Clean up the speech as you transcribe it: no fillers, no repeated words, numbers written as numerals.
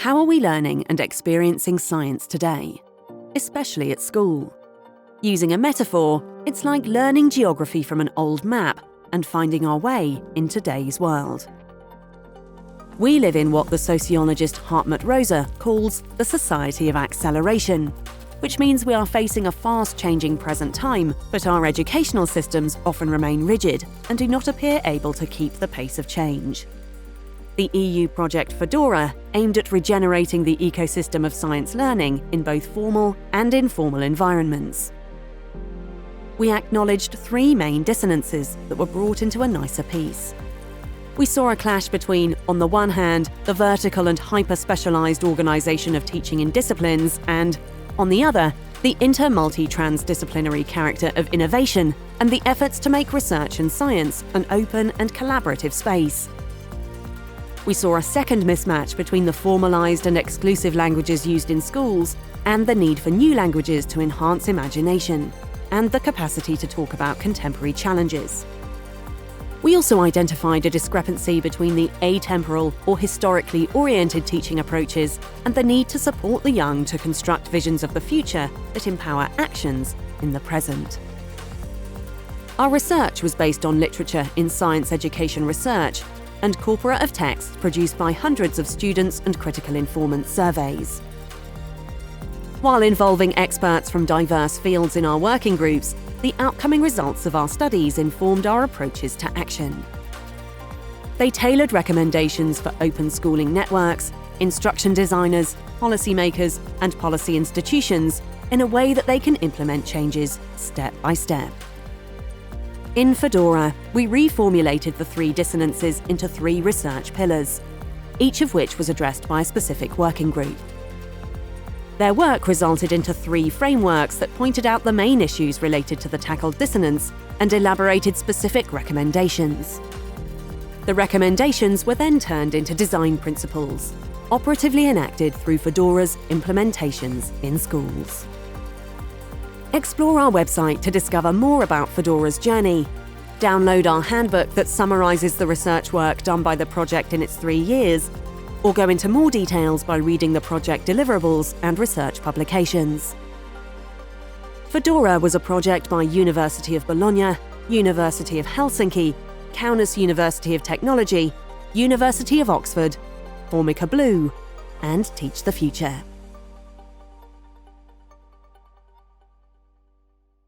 How are we learning and experiencing science today, especially at school? Using a metaphor, it's like learning geography from an old map and finding our way in today's world. We live in what the sociologist Hartmut Rosa calls the society of acceleration, which means we are facing a fast-changing present time, but our educational systems often remain rigid and do not appear able to keep the pace of change. The EU project Fedora aimed at regenerating the ecosystem of science learning in both formal and informal environments. We acknowledged three main dissonances that were brought into a nicer piece. We saw a clash between, on the one hand, the vertical and hyper-specialised organisation of teaching in disciplines and, on the other, the inter-multi-transdisciplinary character of innovation and the efforts to make research and science an open and collaborative space. We saw a second mismatch between the formalised and exclusive languages used in schools and the need for new languages to enhance imagination and the capacity to talk about contemporary challenges. We also identified a discrepancy between the atemporal or historically oriented teaching approaches and the need to support the young to construct visions of the future that empower actions in the present. Our research was based on literature in science education research and corpora of texts produced by hundreds of students and critical informant surveys. While involving experts from diverse fields in our working groups, the outcoming results of our studies informed our approaches to action. They tailored recommendations for open schooling networks, instruction designers, policymakers, and policy institutions in a way that they can implement changes step by step. In Fedora, we reformulated the three dissonances into three research pillars, each of which was addressed by a specific working group. Their work resulted into three frameworks that pointed out the main issues related to the tackled dissonance and elaborated specific recommendations. The recommendations were then turned into design principles, operatively enacted through Fedora's implementations in schools. Explore our website to discover more about Fedora's journey. Download our handbook that summarises the research work done by the project in its 3 years, or go into more details by reading the project deliverables and research publications. Fedora was a project by University of Bologna, University of Helsinki, Kaunas University of Technology, University of Oxford, Formica Blue, and Teach the Future.